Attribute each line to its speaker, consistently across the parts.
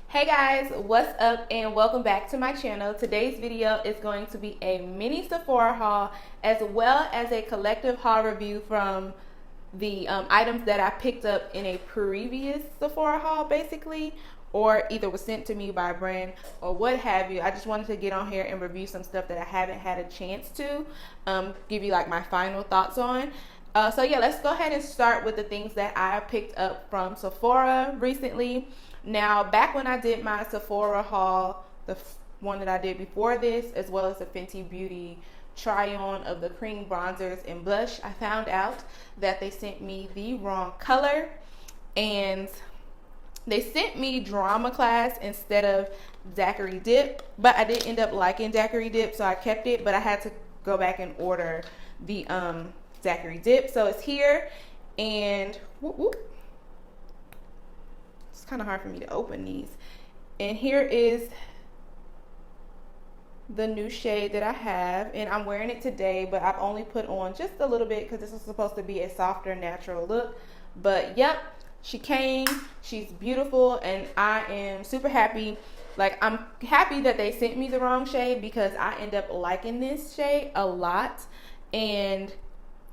Speaker 1: Hey guys, what's up and welcome back to my channel. Today's video is going to be a mini Sephora haul as well as a collective haul review from the items that I picked up in a previous Sephora haul basically, or either was sent to me by a brand or what have you. I just wanted to get on here and review some stuff that I haven't had a chance to give you like my final thoughts on. So yeah, let's go ahead and start with the things that I picked up from Sephora recently. Now, back when I did my Sephora haul, the one that I did before this, as well as the Fenty Beauty try-on of the cream bronzers and blush, I found out that they sent me the wrong color, and they sent me Drama Class instead of Daiquiri Dip, but I did end up liking Daiquiri Dip, so I kept it, but I had to go back and order the Daiquiri Dip. So it's here, and whoop, whoop. It's kind of hard for me to open these. And here is the new shade that I have, and I'm wearing it today, but I've only put on just a little bit because this is supposed to be a softer, natural look. But yep, she came, she's beautiful, and I am super happy. Like, I'm happy that they sent me the wrong shade because I end up liking this shade a lot, and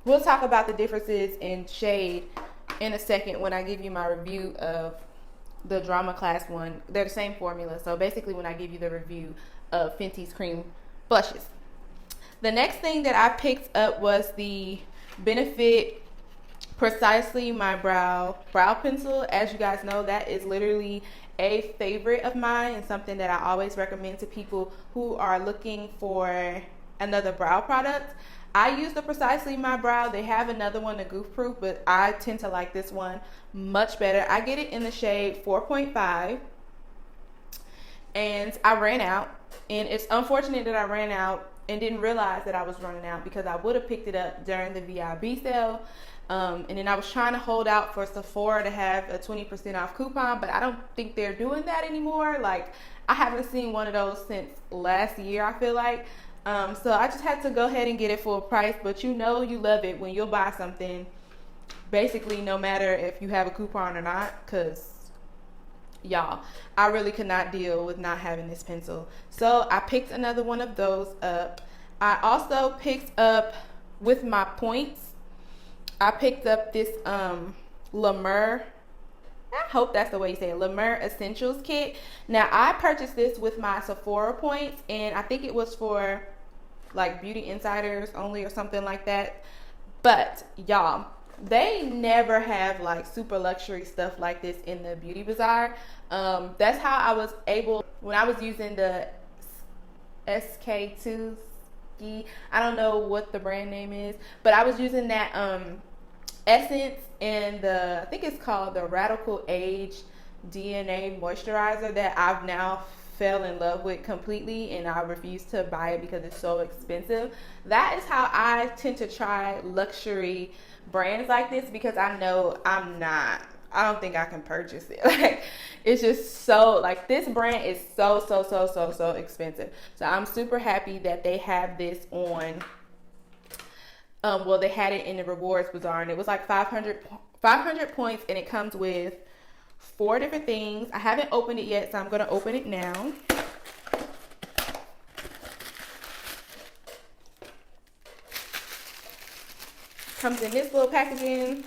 Speaker 1: we'll talk about the differences in shade in a second when I give you my review of the Drama Class one. They're the same formula, so basically when I give you the review of Fenty's cream blushes. The next thing that I picked up was the Benefit Precisely My Brow Pencil. As you guys know, that is literally a favorite of mine and something that I always recommend to people who are looking for another brow product. I use the Precisely My Brow. They have another one, the Goof Proof, but I tend to like this one much better. I get it in the shade 4.5, and I ran out, and it's unfortunate that I ran out and didn't realize that I was running out because I would have picked it up during the VIB sale. And then I was trying to hold out for Sephora to have a 20% off coupon, but I don't think they're doing that anymore. Like, I haven't seen one of those since last year, I feel like. So I just had to go ahead and get it full price, but you know you love it when you'll buy something basically no matter if you have a coupon or not, because y'all, I really could not deal with not having this pencil. So I picked another one of those up. I also picked up, with my points, I picked up this Lamar, I hope that's the way you say it, Lamar Essentials Kit. Now, I purchased this with my Sephora points, and I think it was for like Beauty Insiders only or something like that. But y'all, they never have like super luxury stuff like this in the Beauty Bazaar. That's how I was able, when I was using the SK2 ski, I don't know what the brand name is, but I was using that essence and the, I think it's called the Radical Age DNA moisturizer that I've now fell in love with completely, and I refuse to buy it because it's so expensive. That is how I tend to try luxury brands like this, because I know I don't think I can purchase it. Like, it's just so, like, this brand is so expensive. So I'm super happy that they have this on. Well, they had it in the rewards bazaar, and it was like 500 points, and it comes with 4 different things. I haven't opened it yet, so I'm going to open it now. Comes in this little packaging.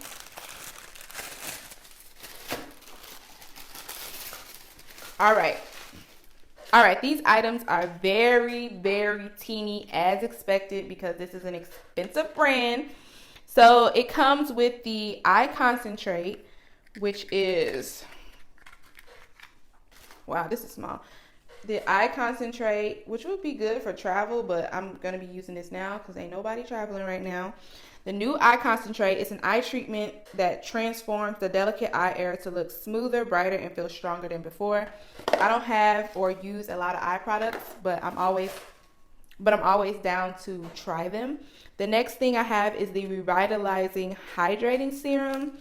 Speaker 1: All right, these items are very teeny as expected because this is an expensive brand. So it comes with the eye concentrate, which is, wow, this is small. The eye concentrate, which would be good for travel, but I'm going to be using this now because ain't nobody traveling right now. The new eye concentrate is an eye treatment that transforms the delicate eye area to look smoother, brighter, and feel stronger than before. I don't have or use a lot of eye products, but I'm always down to try them. The next thing I have is the Revitalizing Hydrating Serum.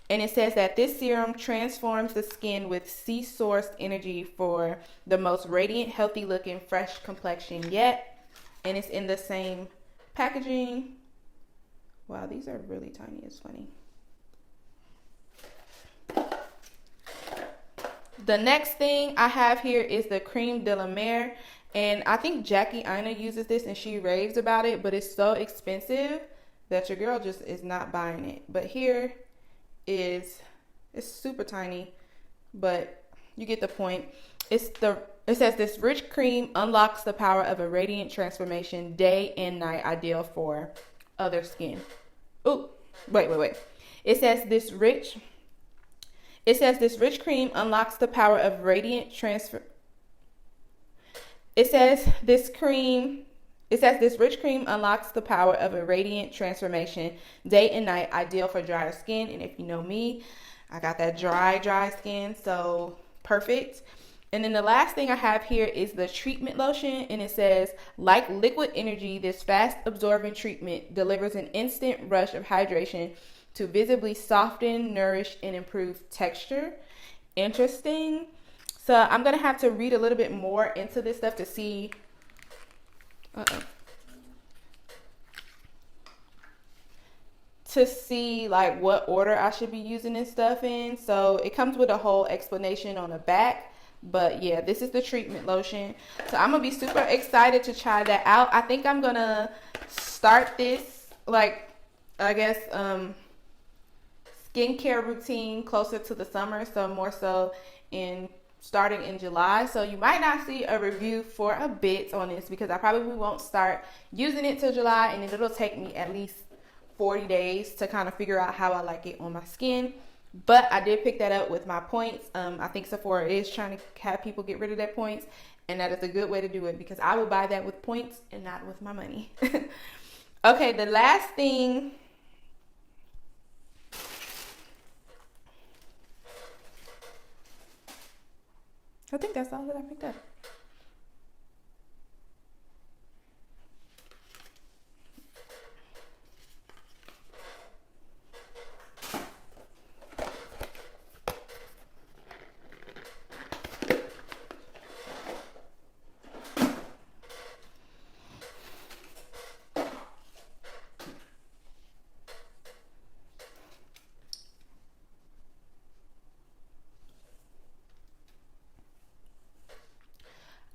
Speaker 1: And it says that this serum transforms the skin with sea-sourced energy for the most radiant, healthy looking, fresh complexion yet. And it's in the same packaging. Wow, these are really tiny. It's funny. The next thing I have here is the Creme De La Mer. And I think Jackie Aina uses this and she raves about it, but it's so expensive that your girl just is not buying it. But here is, it's super tiny, but you get the point. It says this rich cream unlocks the power of a radiant transformation day and night, ideal for other skin. Oh, wait. It says this rich cream unlocks the power of radiant transfer. It says this rich cream unlocks the power of a radiant transformation day and night, ideal for drier skin. And if you know me, I got that dry skin, so perfect. And then the last thing I have here is the treatment lotion, and it says, like liquid energy, this fast absorbing treatment delivers an instant rush of hydration to visibly soften, nourish, and improve texture. Interesting. So I'm going to have to read a little bit more into this stuff to see. To see like what order I should be using this stuff in. So it comes with a whole explanation on the back. But yeah, this is the treatment lotion. So I'm going to be super excited to try that out. I think I'm going to start this, like, I guess, skincare routine closer to the summer. So more so starting in July. So you might not see a review for a bit on this because I probably won't start using it till July. And then it'll take me at least 40 days to kind of figure out how I like it on my skin. But I did pick that up with my points. I think Sephora is trying to have people get rid of their points. And that is a good way to do it because I will buy that with points and not with my money. Okay, the last thing. I think that's all that I picked up.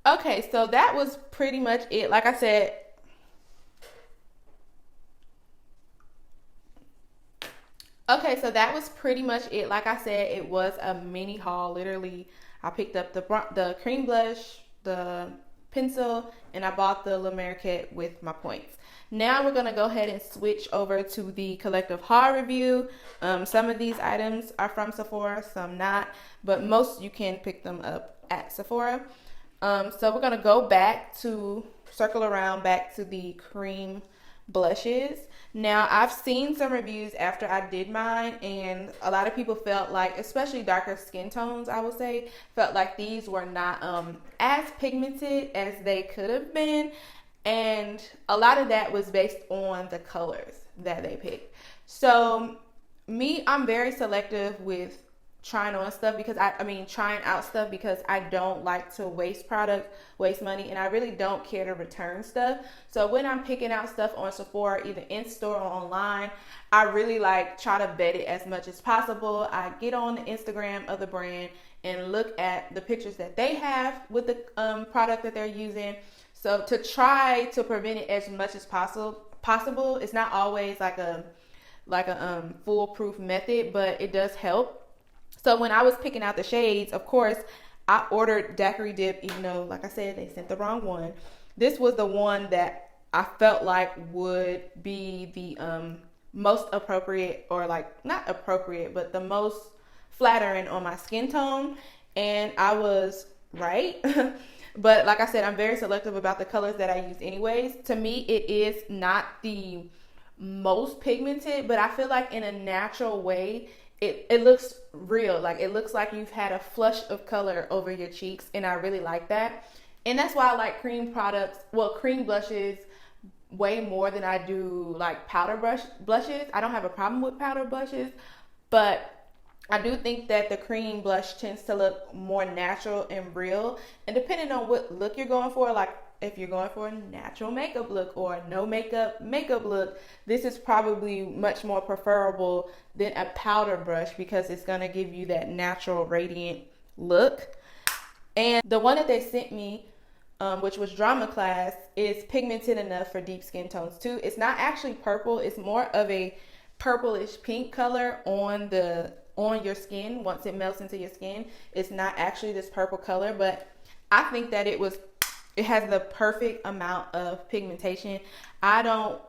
Speaker 1: Okay, so that was pretty much it. Like I said, it was a mini haul. Literally, I picked up the cream blush, the pencil, and I bought the La Mer kit with my points. Now we're going to go ahead and switch over to the collective haul review. Some of these items are from Sephora, some not, but most you can pick them up at Sephora. So we're going to circle around back to the cream blushes. Now, I've seen some reviews after I did mine, and a lot of people felt like, especially darker skin tones, I would say, felt like these were not as pigmented as they could have been. And a lot of that was based on the colors that they picked. So, I'm very selective with trying out stuff because I don't like to waste money, and I really don't care to return stuff. So when I'm picking out stuff on Sephora, either in store or online, I really try to vet it as much as possible. I get on the Instagram of the brand and look at the pictures that they have with the product that they're using. So to try to prevent it as much as possible, it's not always like a foolproof method, but it does help. So when I was picking out the shades, of course, I ordered Daiquiri Dip, even though, like I said, they sent the wrong one. This was the one that I felt like would be the most appropriate, or not appropriate, but the most flattering on my skin tone. And I was right. But like I said, I'm very selective about the colors that I use anyways. To me, it is not the most pigmented, but I feel like in a natural way, it looks real. It looks like you've had a flush of color over your cheeks, and I really like that. And that's why I like cream blushes way more than I do powder blushes. I don't have a problem with powder blushes, but I do think that the cream blush tends to look more natural and real. And depending on what look you're going for, if you're going for a natural makeup look or a no makeup look, this is probably much more preferable than a powder brush because it's going to give you that natural radiant look. And the one that they sent me, which was Drama Class, is pigmented enough for deep skin tones too. It's not actually purple. It's more of a purplish pink color on your skin. Once it melts into your skin, it's not actually this purple color, but I think that it has the perfect amount of pigmentation. I don't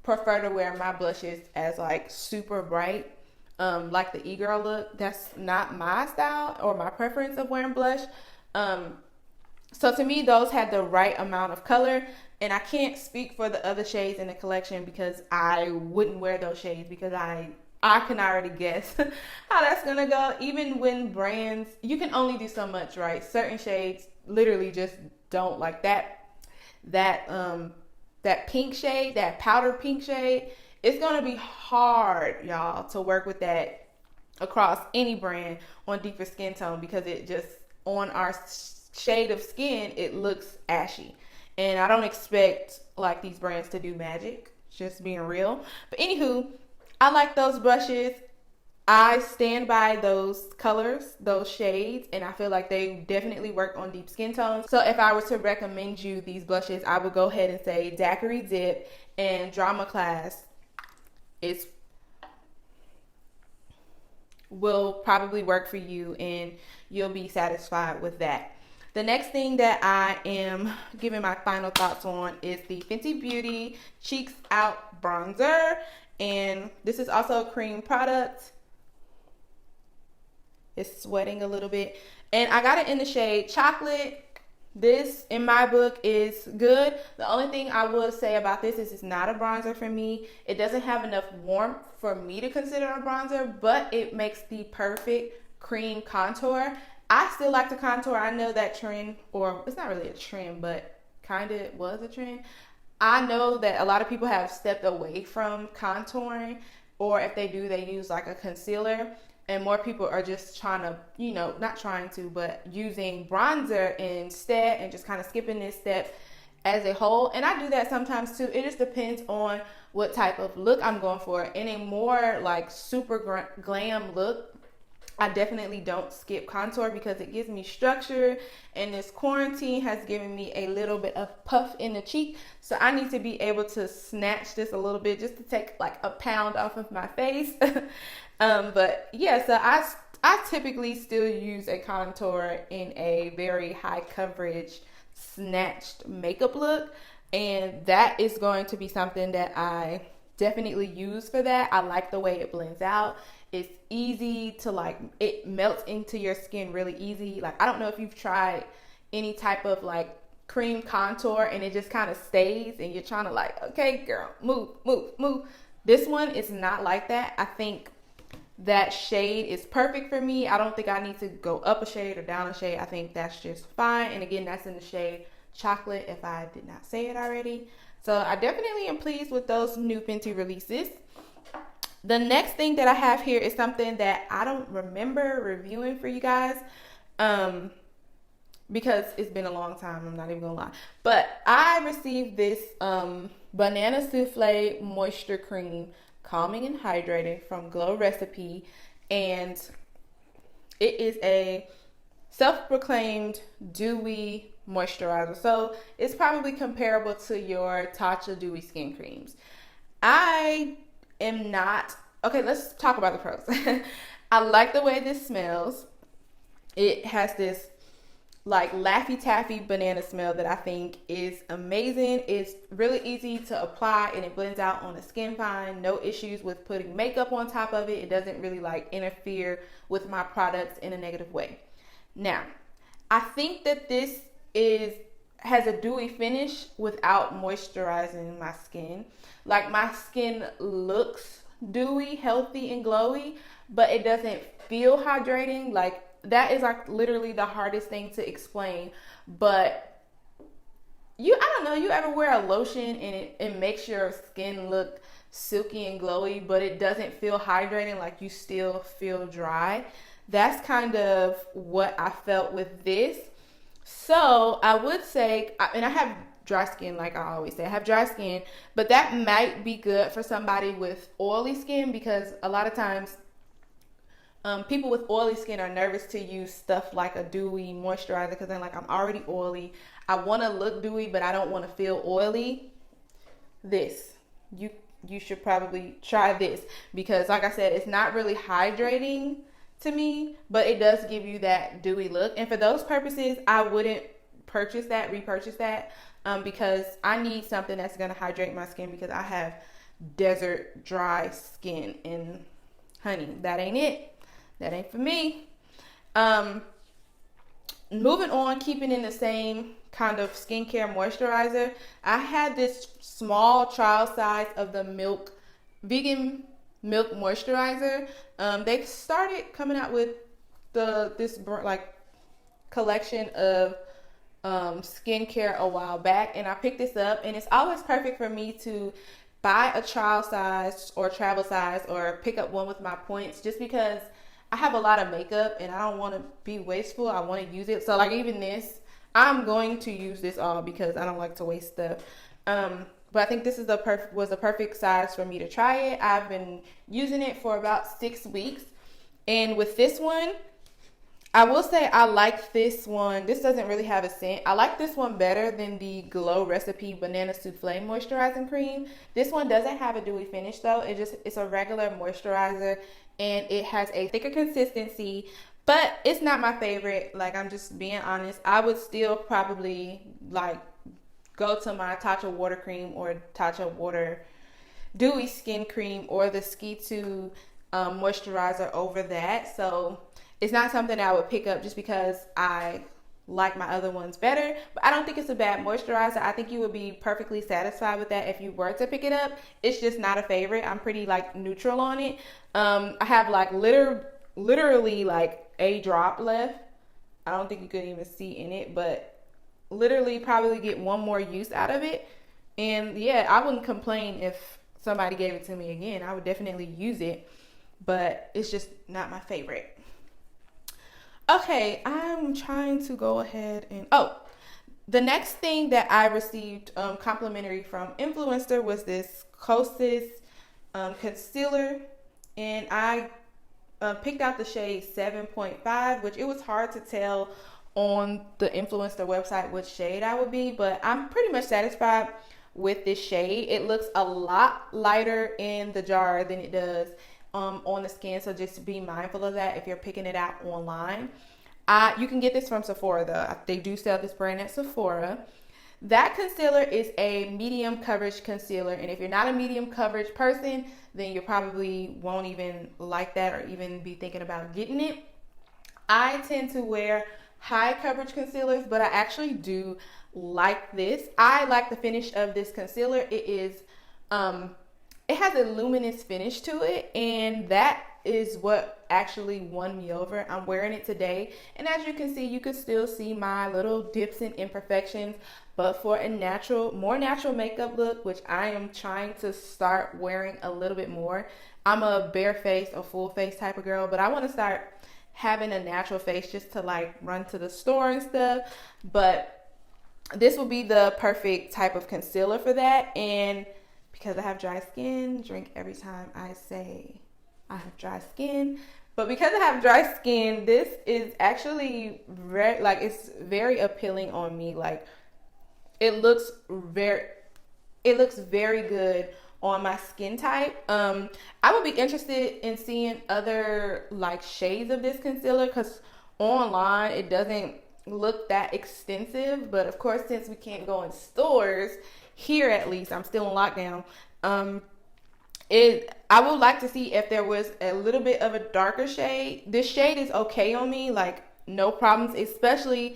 Speaker 1: prefer to wear my blushes as like super bright, like the e-girl look. That's not my style or my preference of wearing blush. So to me, those had the right amount of color, and I can't speak for the other shades in the collection because I wouldn't wear those shades, because I can already guess how that's gonna go. Even when brands, you can only do so much, right? Certain shades literally just don't, like that pink shade, that powder pink shade. It's gonna be hard, y'all, to work with that across any brand on deeper skin tone, because it just, on our shade of skin, it looks ashy. And I don't expect like these brands to do magic, just being real. But anywho, I like those brushes. I stand by those colors, those shades, and I feel like they definitely work on deep skin tones. So if I were to recommend you these blushes, I would go ahead and say Daiquiri Dip and Drama Class will probably work for you, and you'll be satisfied with that. The next thing that I am giving my final thoughts on is the Fenty Beauty Cheeks Out Bronzer. And this is also a cream product. It's sweating a little bit. And I got it in the shade Chocolate. This, in my book, is good. The only thing I will say about this is it's not a bronzer for me. It doesn't have enough warmth for me to consider a bronzer, but it makes the perfect cream contour. I still like to contour. I know that trend, or it's not really a trend, but kind of was a trend. I know that a lot of people have stepped away from contouring, or if they do, they use like a concealer. And more people are just trying to, not trying to, but using bronzer instead, and just kind of skipping this step as a whole. And I do that sometimes too. It just depends on what type of look I'm going for. In a more like super glam look, I definitely don't skip contour because it gives me structure, and this quarantine has given me a little bit of puff in the cheek. So I need to be able to snatch this a little bit just to take like a pound off of my face. But yeah, so I typically still use a contour in a very high coverage snatched makeup look, and that is going to be something that I definitely use for that. I like the way it blends out. It's easy to like, it melts into your skin really easy. Like, I don't know if you've tried any type of like cream contour and it just kind of stays and you're trying to like, okay girl, move. This one is not like that. I think that shade is perfect for me. I don't think I need to go up a shade or down a shade. I think that's just fine. And again, that's in the shade Chocolate, if I did not say it already. So I definitely am pleased with those new Fenty releases. The next thing that I have here is something that I don't remember reviewing for you guys, because it's been a long time, I'm not even gonna lie. But I received this Banana Souffle Moisture Cream, Calming and Hydrating, from Glow Recipe, and it is a self-proclaimed dewy moisturizer. So it's probably comparable to your Tatcha dewy skin creams. I am not, okay, let's talk about the pros. I like the way this smells. It has this like Laffy Taffy banana smell that I think is amazing. It's really easy to apply and it blends out on the skin fine. No issues with putting makeup on top of it. It doesn't really like interfere with my products in a negative way. Now, I think that this has a dewy finish without moisturizing my skin. Like, my skin looks dewy, healthy, and glowy, but it doesn't feel hydrating. Like, that is like literally the hardest thing to explain. But I don't know, you ever wear a lotion and it makes your skin look silky and glowy, but it doesn't feel hydrating, like you still feel dry? That's kind of what I felt with this. So I would say, and I have dry skin, like I always say, I have dry skin, but that might be good for somebody with oily skin, because a lot of times People with oily skin are nervous to use stuff like a dewy moisturizer because they're like, I'm already oily. I want to look dewy, but I don't want to feel oily. You should probably try this because, like I said, it's not really hydrating to me, but it does give you that dewy look. And for those purposes, I wouldn't repurchase that, because I need something that's going to hydrate my skin because I have desert dry skin, and honey, that ain't it. That ain't for me. Moving on, keeping in the same kind of skincare moisturizer, I had this small trial size of the vegan milk moisturizer. They started coming out with this like collection of skincare a while back, and I picked this up, and it's always perfect for me to buy a trial size or travel size or pick up one with my points, just because I have a lot of makeup and I don't want to be wasteful. I want to use it. So like even this, I'm going to use this all because I don't like to waste stuff. But I think this is was a perfect size for me to try it. I've been using it for about 6 weeks. And with this one, I will say I like this one. This doesn't really have a scent. I like this one better than the Glow Recipe Banana Souffle Moisturizing Cream. This one doesn't have a dewy finish though. It's a regular moisturizer, and it has a thicker consistency, but it's not my favorite. Like, I'm just being honest. I would still probably like go to my Tatcha Water Cream or Tatcha Water Dewy Skin Cream or the Ski 2 moisturizer over that. So it's not something I would pick up just because I like my other ones better. But I don't think it's a bad moisturizer. I think you would be perfectly satisfied with that if you were to pick it up. It's just not a favorite. I'm pretty like neutral on it. I have like literally like a drop left. I don't think you could even see in it, but literally probably get one more use out of it. And yeah, I wouldn't complain if somebody gave it to me again. I would definitely use it, but it's just not my favorite. Okay, I'm trying to go ahead and the next thing that I received complimentary from Influencer was this Kosas Concealer, and I picked out the shade 7.5, which it was hard to tell on the Influencer website which shade I would be, but I'm pretty much satisfied with this shade. It looks a lot lighter in the jar than it does on the skin, so just be mindful of that if you're picking it out online. You can get this from Sephora though. They do sell this brand at Sephora. That concealer is a medium coverage concealer, and if you're not a medium coverage person, then you probably won't even like that or even be thinking about getting it. I tend to wear high coverage concealers, but I actually do like this. I like the finish of this concealer. It is it has a luminous finish to it, and that is what actually won me over. I'm wearing it today, and as you can see, you can still see my little dips and imperfections, but for a more natural makeup look, which I am trying to start wearing a little bit more. I'm a bare face or full face type of girl, but I want to start having a natural face just to like run to the store and stuff. But this will be the perfect type of concealer for that. And because I have dry skin, drink every time I say I have dry skin. But because I have dry skin, this is actually it's very appealing on me. Like, it looks very good on my skin type. I would be interested in seeing other like shades of this concealer, because online it doesn't look that extensive. But of course, since we can't go in stores here, at least I'm still in lockdown, I would like to see if there was a little bit of a darker shade. This shade is okay on me, like no problems, especially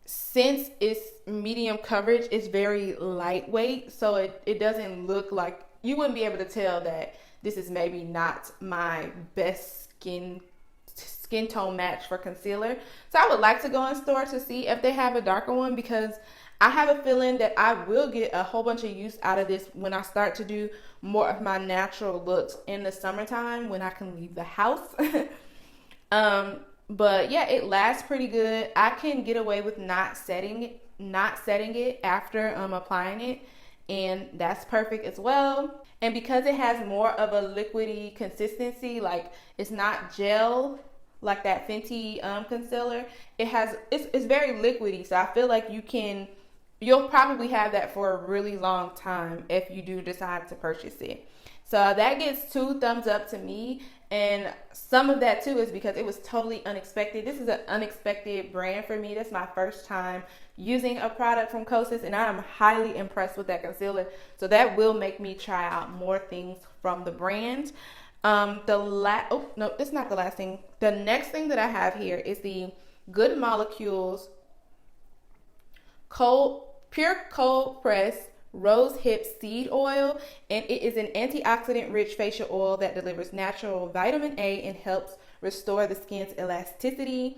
Speaker 1: since it's medium coverage. It's very lightweight, so it doesn't look like, you wouldn't be able to tell that this is maybe not my best skin tone match for concealer. So I would like to go in store to see if they have a darker one, because I have a feeling that I will get a whole bunch of use out of this when I start to do more of my natural looks in the summertime when I can leave the house. But yeah, it lasts pretty good. I can get away with not setting it after applying it, and that's perfect as well. And because it has more of a liquidy consistency, like it's not gel like that Fenty concealer, it's very liquidy. So I feel like you'll probably have that for a really long time if you do decide to purchase it. So that gets 2 thumbs up to me. And some of that too is because it was totally unexpected. This is an unexpected brand for me. That's my first time using a product from Kosas, and I am highly impressed with that concealer. So that will make me try out more things from the brand. Oh no, that's not the last thing. The next thing that I have here is the Good Molecules Pure Cold Press Rosehip Seed Oil, and it is an antioxidant rich facial oil that delivers natural vitamin A and helps restore the skin's elasticity.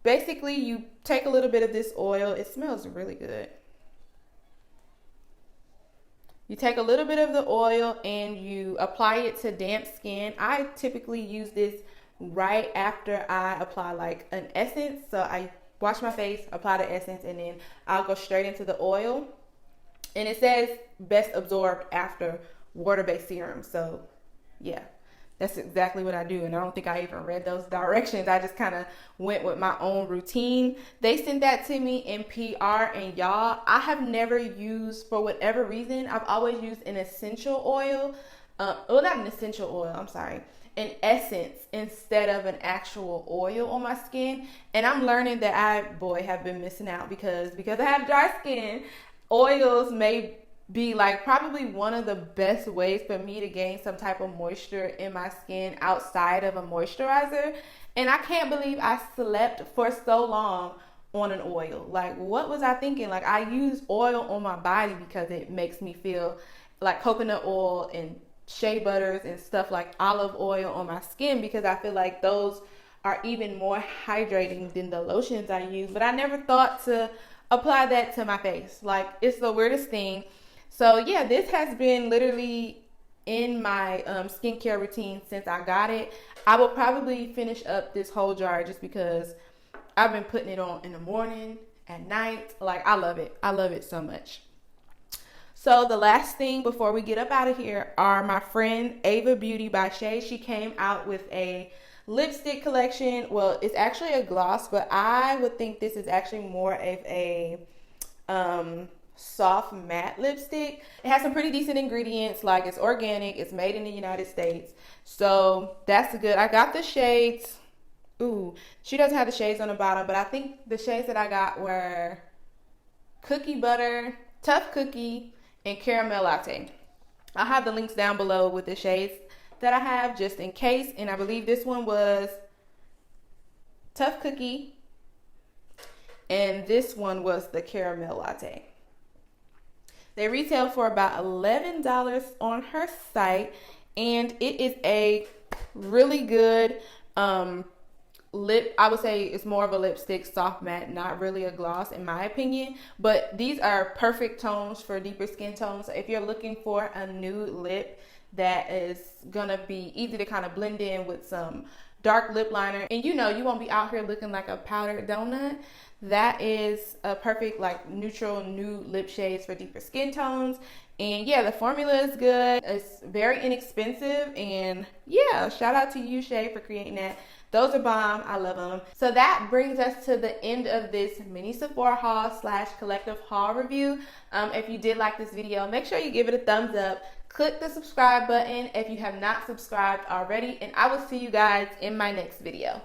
Speaker 1: Basically, you take a little bit of this oil. It smells really good. You take a little bit of the oil and you apply it to damp skin. I typically use this right after I apply like an essence. So I wash my face, apply the essence, and then I'll go straight into the oil. And it says best absorbed after water-based serum. So yeah, that's exactly what I do. And I don't think I even read those directions. I just kind of went with my own routine. They sent that to me in PR, and y'all, I have never used, for whatever reason, I've always used an essential oil. Well, not an essential oil, I'm sorry. An essence instead of an actual oil on my skin. And I'm learning that I have been missing out because I have dry skin. Oils may be like probably one of the best ways for me to gain some type of moisture in my skin outside of a moisturizer. And I can't believe I slept for so long on an oil. Like, what was I thinking? Like, I use oil on my body because it makes me feel like coconut oil and shea butters and stuff like olive oil on my skin, because I feel like those are even more hydrating than the lotions I use. But I never thought to apply that to my face. Like, it's the weirdest thing. So yeah, this has been literally in my skincare routine since I got it. I will probably finish up this whole jar just because I've been putting it on in the morning, at night. Like, I love it. I love it so much. So the last thing before we get up out of here are my friend Ava Beauty by Shay. She came out with a lipstick collection. Well, it's actually a gloss, but I would think this is actually more of a soft matte lipstick. It has some pretty decent ingredients, like it's organic, it's made in the United States. So that's good. I got the shades. Ooh, she doesn't have the shades on the bottom, but I think the shades that I got were Cookie Butter, Tough Cookie, and Caramel Latte. I'll have the links down below with the shades that I have just in case. And I believe this one was Tough Cookie, and this one was the Caramel Latte. They retail for about $11 on her site, and it is a really good lip. I would say it's more of a lipstick, soft matte, not really a gloss in my opinion, but these are perfect tones for deeper skin tones. So if you're looking for a nude lip that is gonna be easy to kind of blend in with some dark lip liner, and you won't be out here looking like a powdered donut, that is a perfect like neutral nude lip shades for deeper skin tones. And yeah, the formula is good. It's very inexpensive, and yeah, shout out to you, Shay, for creating that. Those are bomb. I love them. So that brings us to the end of this mini Sephora haul / collective haul review. If you did like this video, make sure you give it a thumbs up. Click the subscribe button if you have not subscribed already, and I will see you guys in my next video.